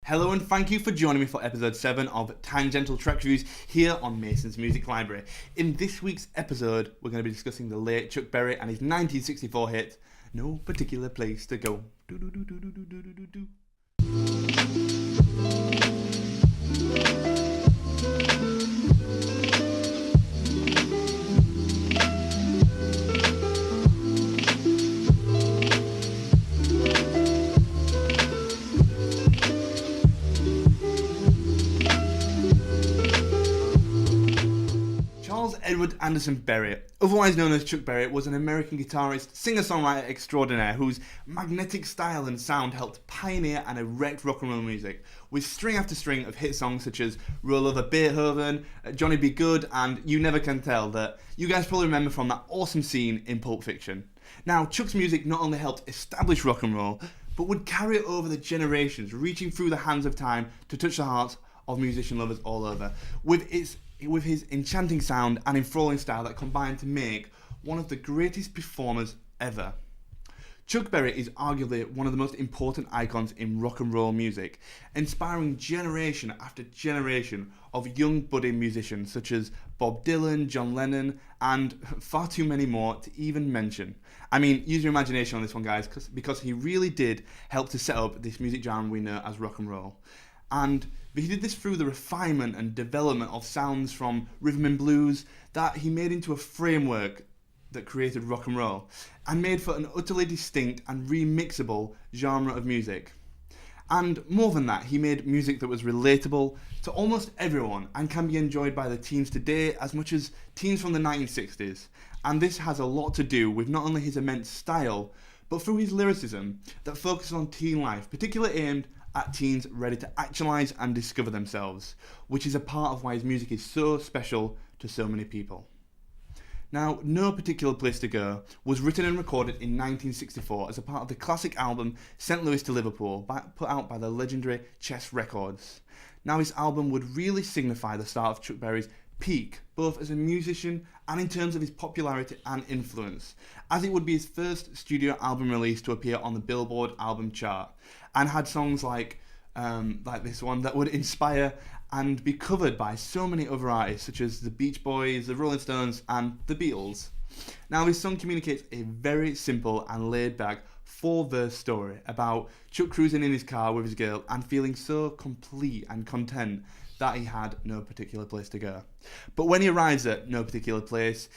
Hello and thank you for joining me for episode 7 of Tangential Track Reviews here on Mason's Music Library. In this week's episode, we're going to be discussing the late Chuck Berry and his 1964 hit, No Particular Place to Go. Charles Edward Anderson Berry, otherwise known as Chuck Berry, was an American guitarist, singer-songwriter extraordinaire whose magnetic style and sound helped pioneer and erect rock and roll music, with string after string of hit songs such as Roll Over Beethoven, Johnny Be Good, and You Never Can Tell that you guys probably remember from that awesome scene in Pulp Fiction. Now, Chuck's music not only helped establish rock and roll, but would carry it over the generations, reaching through the hands of time to touch the hearts of musician lovers all over, with his enchanting sound and enthralling style that combined to make one of the greatest performers ever. Chuck Berry is arguably one of the most important icons in rock and roll music, inspiring generation after generation of young budding musicians such as Bob Dylan, John Lennon, and far too many more to even mention. I mean, use your imagination on this one, guys, because he really did help to set up this music genre we know as rock and roll. But he did this through the refinement and development of sounds from rhythm and blues that he made into a framework that created rock and roll and made for an utterly distinct and remixable genre of music. And more than that, he made music that was relatable to almost everyone and can be enjoyed by the teens today as much as teens from the 1960s. And this has a lot to do with not only his immense style, but through his lyricism that focuses on teen life, particularly aimed at teens ready to actualize and discover themselves, which is a part of why his music is so special to so many people. Now, No Particular Place to Go was written and recorded in 1964 as a part of the classic album St. Louis to Liverpool, put out by the legendary Chess Records. Now, this album would really signify the start of Chuck Berry's peak, both as a musician and in terms of his popularity and influence, as it would be his first studio album release to appear on the Billboard album chart, and had songs like this one that would inspire and be covered by so many other artists such as the Beach Boys, the Rolling Stones, and the Beatles. Now, this song communicates a very simple and laid-back 4-verse story about Chuck cruising in his car with his girl and feeling so complete and content that he had no particular place to go. But when he arrives at no particular place,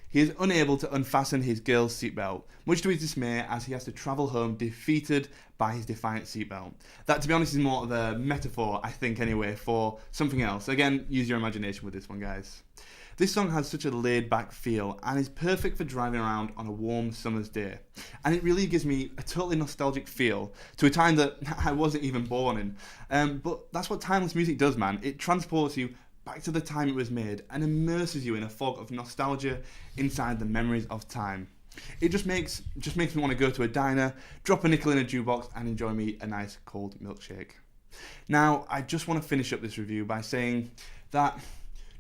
he is unable to unfasten his girl's seatbelt, much to his dismay as he has to travel home defeated by his defiant seatbelt. That, to be honest, is more of a metaphor, I think anyway, for something else. Again, use your imagination with this one, guys. This song has such a laid-back feel and is perfect for driving around on a warm summer's day. And it really gives me a totally nostalgic feel to a time that I wasn't even born in. But that's what timeless music does, man. It transports you back to the time it was made and immerses you in a fog of nostalgia inside the memories of time. It just makes me want to go to a diner, drop a nickel in a jukebox and enjoy me a nice cold milkshake. Now, I just want to finish up this review by saying that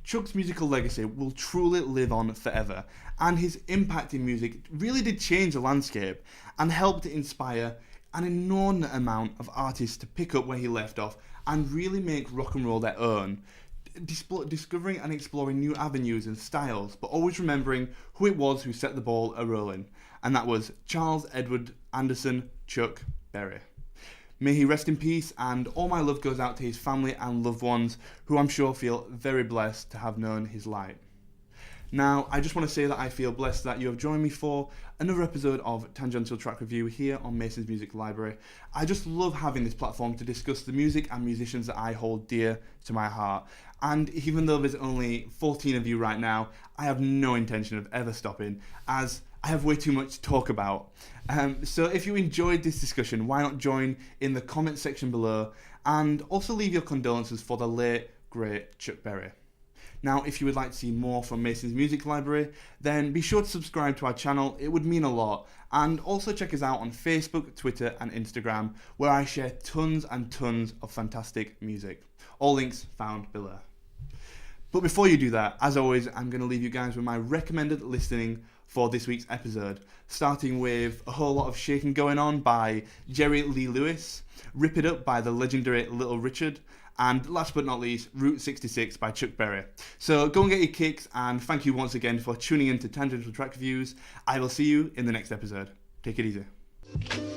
Chuck's musical legacy will truly live on forever, and his impact in music really did change the landscape and helped to inspire an inordinate amount of artists to pick up where he left off and really make rock and roll their own, discovering and exploring new avenues and styles, but always remembering who it was who set the ball a-rolling, and that was Charles Edward Anderson Chuck Berry. May he rest in peace, and all my love goes out to his family and loved ones, who I'm sure feel very blessed to have known his light. Now, I just want to say that I feel blessed that you have joined me for another episode of Tangential Track Review here on Mason's Music Library. I just love having this platform to discuss the music and musicians that I hold dear to my heart. And even though there's only 14 of you right now, I have no intention of ever stopping, as I have way too much to talk about. So if you enjoyed this discussion, why not join in the comment section below and also leave your condolences for the late, great Chuck Berry. Now, if you would like to see more from Mason's Music Library, then be sure to subscribe to our channel, it would mean a lot. And also check us out on Facebook, Twitter and Instagram, where I share tons and tons of fantastic music. All links found below. But before you do that, as always, I'm going to leave you guys with my recommended listening for this week's episode, starting with A Whole Lot of Shaking Going On by Jerry Lee Lewis, Rip It Up by the legendary Little Richard, and last but not least, Route 66 by Chuck Berry. So go and get your kicks, and thank you once again for tuning in to Tangential Track Reviews. I will see you in the next episode. Take it easy.